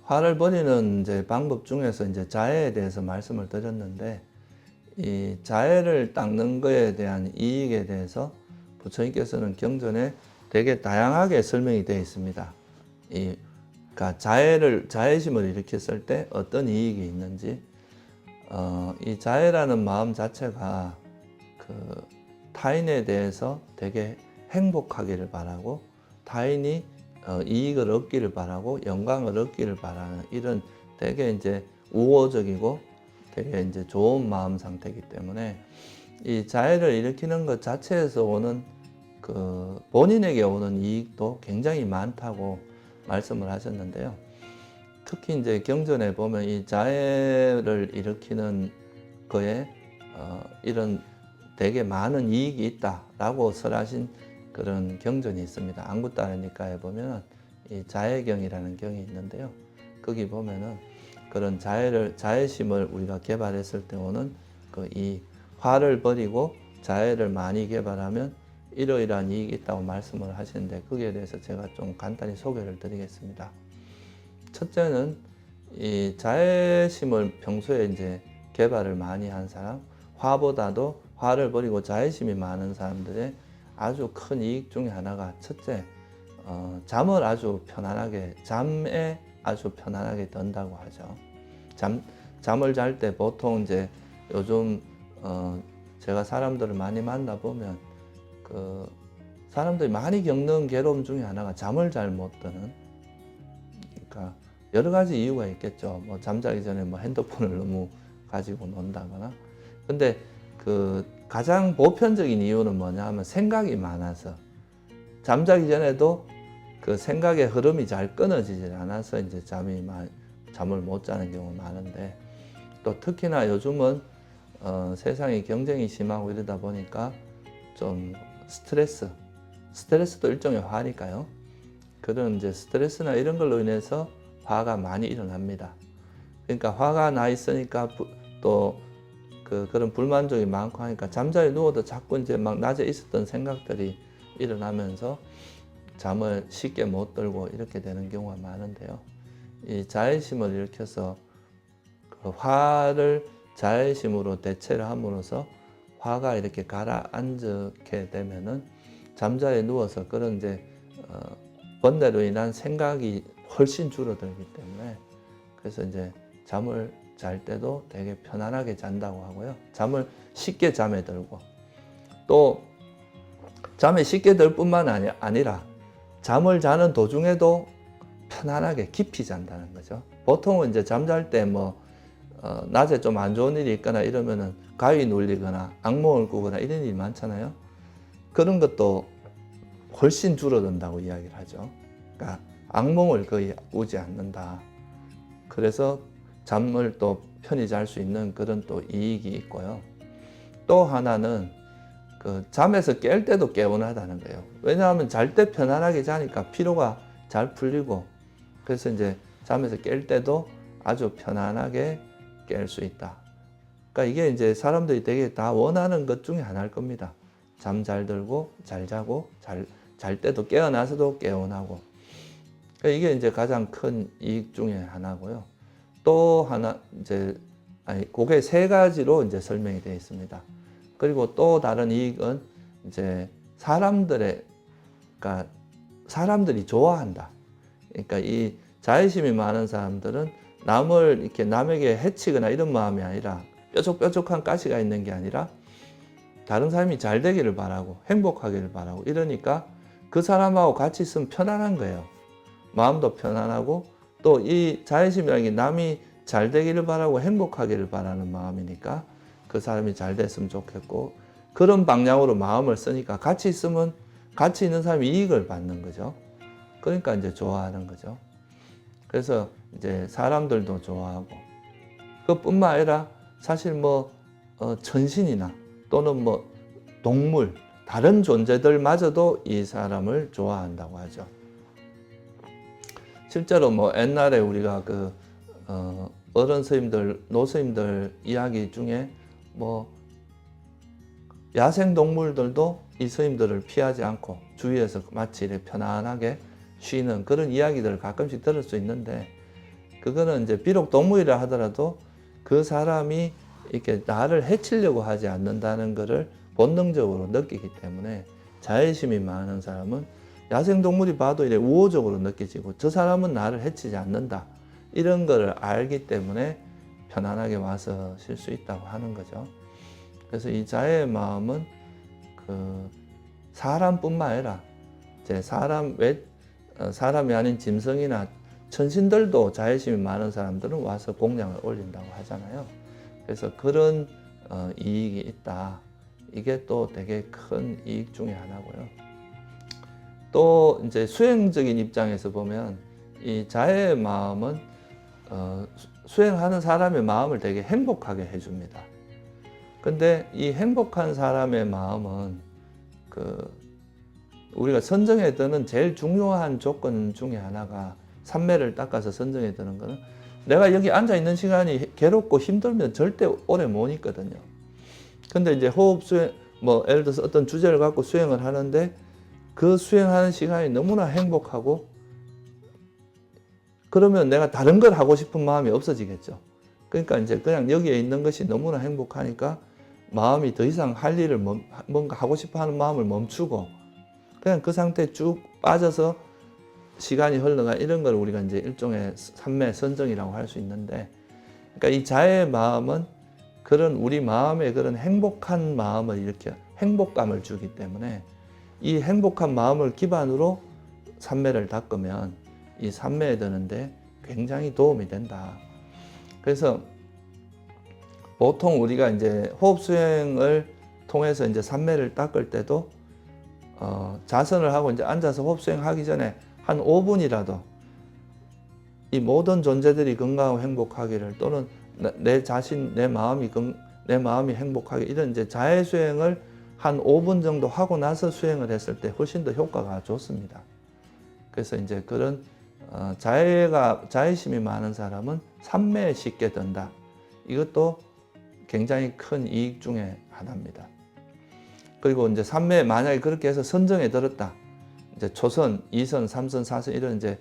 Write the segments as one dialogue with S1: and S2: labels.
S1: 화를 버리는 이제 방법 중에서 이제 자해에 대해서 말씀을 드렸는데, 이 자해를 닦는 거에 대한 이익에 대해서 부처님께서는 경전에 되게 다양하게 설명이 되어 있습니다. 그러니까 자해심을 일으켰을 때 어떤 이익이 있는지, 이 자해라는 마음 자체가 그 타인에 대해서 되게 행복하기를 바라고, 타인이 이익을 얻기를 바라고, 영광을 얻기를 바라는 이런 되게 이제 우호적이고 되게 이제 좋은 마음 상태이기 때문에, 이 자해를 일으키는 것 자체에서 오는 그 본인에게 오는 이익도 굉장히 많다고 말씀을 하셨는데요. 특히 이제 경전에 보면 이 자해를 일으키는 거에 이런 되게 많은 이익이 있다라고 설하신 그런 경전이 있습니다. 안구따르니까에 보면은 이 자해경이라는 경이 있는데요. 거기 보면은 그런 자해심을 우리가 개발했을 때 오는 그 이 화를 버리고 자해를 많이 개발하면 이러이러한 이익이 있다고 말씀을 하시는데, 거기에 대해서 제가 좀 간단히 소개를 드리겠습니다. 첫째는 이 자해심을 평소에 이제 개발을 많이 한 사람, 화보다도 화를 버리고 자해심이 많은 사람들의 아주 큰 이익 중에 하나가, 첫째, 잠을 아주 편안하게, 잠에 아주 편안하게 든다고 하죠. 잠을 잘 때 보통 이제 요즘 제가 사람들을 많이 만나 보면 그 사람들이 많이 겪는 괴로움 중에 하나가 잠을 잘 못 드는, 그러니까 여러 가지 이유가 있겠죠. 뭐 잠자기 전에 뭐 핸드폰을 너무 가지고 논다거나. 근데 그 가장 보편적인 이유는 뭐냐 하면 생각이 많아서, 잠자기 전에도 그 생각의 흐름이 잘 끊어지질 않아서 이제 잠을 못 자는 경우가 많은데, 또 특히나 요즘은 세상이 경쟁이 심하고 이러다 보니까 좀 스트레스도 일종의 화니까요. 그런 이제 스트레스나 이런 걸로 인해서 화가 많이 일어납니다. 그러니까 화가 나 있으니까 또 그런 불만족이 많고 하니까 잠자리에 누워도 자꾸 이제 막 낮에 있었던 생각들이 일어나면서 잠을 쉽게 못 들고 이렇게 되는 경우가 많은데요. 이 자해심을 일으켜서 그 화를 자해심으로 대체를 함으로써 화가 이렇게 가라앉게 되면은 잠자리에 누워서 그런 이제 번뇌로 인한 생각이 훨씬 줄어들기 때문에, 그래서 이제 잠을 잘 때도 되게 편안하게 잔다고 하고요. 잠을 쉽게 잠에 들고, 또 잠에 쉽게 들 뿐만 아니라 잠을 자는 도중에도 편안하게 깊이 잔다는 거죠. 보통은 이제 잠잘 때 낮에 좀 안 좋은 일이 있거나 이러면은 가위 눌리거나 악몽을 꾸거나 이런 일이 많잖아요. 그런 것도 훨씬 줄어든다고 이야기를 하죠. 그러니까 악몽을 거의 꾸지 않는다. 그래서 잠을 또 편히 잘 수 있는 그런 또 이익이 있고요. 또 하나는 그 잠에서 깰 때도 개운하다는 거예요. 왜냐하면 잘 때 편안하게 자니까 피로가 잘 풀리고, 그래서 이제 잠에서 깰 때도 아주 편안하게 깰 수 있다. 그러니까 이게 이제 사람들이 되게 다 원하는 것 중에 하나일 겁니다. 잠 잘 들고 잘 자고 잘 때도 깨어나서도 개운하고. 그러니까 이게 이제 가장 큰 이익 중에 하나고요. 또 하나 그게 세 가지로 이제 설명이 되어 있습니다. 그리고 또 다른 이익은 이제 그러니까 사람들이 좋아한다. 그러니까 이 자애심이 많은 사람들은 남에게 해치거나 이런 마음이 아니라, 뾰족뾰족한 가시가 있는 게 아니라 다른 사람이 잘 되기를 바라고 행복하기를 바라고 이러니까 그 사람하고 같이 있으면 편안한 거예요. 마음도 편안하고, 또 이 자애심이라는 게 남이 잘 되기를 바라고 행복하기를 바라는 마음이니까 그 사람이 잘 됐으면 좋겠고, 그런 방향으로 마음을 쓰니까 같이 있는 사람이 이익을 받는 거죠. 그러니까 이제 좋아하는 거죠. 그래서 이제 사람들도 좋아하고, 그뿐만 아니라 사실 천신이나 또는 동물, 다른 존재들마저도 이 사람을 좋아한다고 하죠. 실제로 옛날에 우리가 어른 스님들, 노스님들 이야기 중에 야생 동물들도 이 스님들을 피하지 않고 주위에서 마치 이렇게 편안하게 쉬는 그런 이야기들을 가끔씩 들을 수 있는데, 그거는 이제 비록 동물이라 하더라도 그 사람이 이렇게 나를 해치려고 하지 않는다는 것을 본능적으로 느끼기 때문에 자애심이 많은 사람은 야생동물이 봐도 이래 우호적으로 느껴지고 저 사람은 나를 해치지 않는다. 이런 거를 알기 때문에 편안하게 와서 쉴 수 있다고 하는 거죠. 그래서 이 자애의 마음은 그 사람뿐만 아니라 이제 사람이 아닌 짐승이나 천신들도 자애심이 많은 사람들은 와서 공양을 올린다고 하잖아요. 그래서 그런 이익이 있다. 이게 또 되게 큰 이익 중에 하나고요. 또 이제 수행적인 입장에서 보면 이 자애의 마음은 수행하는 사람의 마음을 되게 행복하게 해줍니다. 근데 이 행복한 사람의 마음은 우리가 선정에 드는 제일 중요한 조건 중에 하나가 삼매를 닦아서 선정에 드는 거는 내가 여기 앉아 있는 시간이 괴롭고 힘들면 절대 오래 못 있거든요. 근데 이제 호흡 수행, 예를 들어서 어떤 주제를 갖고 수행을 하는데 그 수행하는 시간이 너무나 행복하고 그러면 내가 다른 걸 하고 싶은 마음이 없어지겠죠. 그러니까 이제 그냥 여기에 있는 것이 너무나 행복하니까 마음이 더 이상 할 일을 뭔가 하고 싶어 하는 마음을 멈추고 그냥 그 상태에 쭉 빠져서 시간이 흘러가 이런 걸 우리가 이제 일종의 삼매 선정이라고 할 수 있는데 그러니까 이 자애의 마음은 그런 우리 마음의 그런 행복한 마음을 이렇게 행복감을 주기 때문에 이 행복한 마음을 기반으로 삼매를 닦으면 이 삼매에 드는데 굉장히 도움이 된다. 그래서 보통 우리가 이제 호흡 수행을 통해서 이제 삼매를 닦을 때도 자선을 하고 이제 앉아서 호흡 수행하기 전에 한 5분이라도 이 모든 존재들이 건강하고 행복하기를 또는 내 자신, 내 마음이 행복하게 이런 이제 자애 수행을 한 5분 정도 하고 나서 수행을 했을 때 훨씬 더 효과가 좋습니다. 그래서 이제 그런 자애심이 많은 사람은 삼매에 쉽게 든다. 이것도 굉장히 큰 이익 중에 하나입니다. 그리고 이제 삼매 만약에 그렇게 해서 선정에 들었다. 이제 초선, 2선, 3선, 4선 이런 이제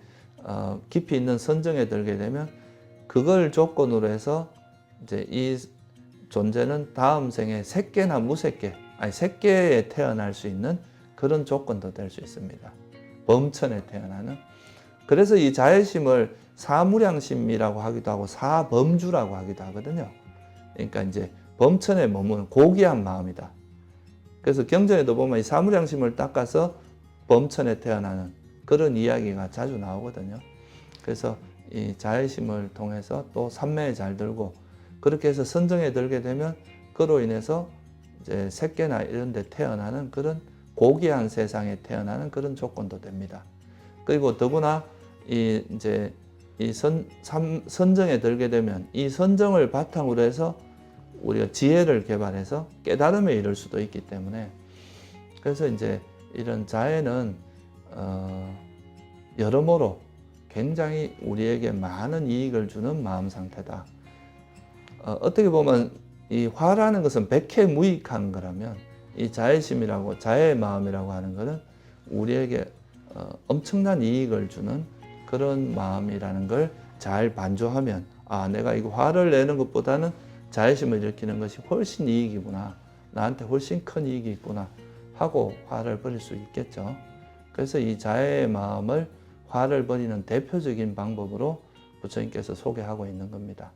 S1: 깊이 있는 선정에 들게 되면 그걸 조건으로 해서 이제 이 존재는 다음 생에 새끼나 무새끼, 아니 새끼에 태어날 수 있는 그런 조건도 될 수 있습니다. 범천에 태어나는. 그래서 이 자애심을 사무량심이라고 하기도 하고 사범주라고 하기도 하거든요. 그러니까 이제 범천에 머무는 고귀한 마음이다. 그래서 경전에도 보면 이 사무량심을 닦아서 범천에 태어나는 그런 이야기가 자주 나오거든요. 그래서 이 자애심을 통해서 또 삼매에 잘 들고 그렇게 해서 선정에 들게 되면 그로 인해서 이제 새끼나 이런 데 태어나는 그런 고귀한 세상에 태어나는 그런 조건도 됩니다. 그리고 더구나 선정에 들게 되면 이 선정을 바탕으로 해서 우리가 지혜를 개발해서 깨달음에 이를 수도 있기 때문에 그래서 이제 이런 자애는 여러모로 굉장히 우리에게 많은 이익을 주는 마음 상태다. 어떻게 보면 이 화라는 것은 백해무익한 거라면 이 자애심이라고 자애의 마음이라고 하는 것은 우리에게 엄청난 이익을 주는 그런 마음이라는 걸 잘 반조하면 내가 이거 화를 내는 것보다는 자애심을 일으키는 것이 훨씬 이익이구나. 나한테 훨씬 큰 이익이 있구나 하고 화를 버릴 수 있겠죠. 그래서 이 자애의 마음을 화를 버리는 대표적인 방법으로 부처님께서 소개하고 있는 겁니다.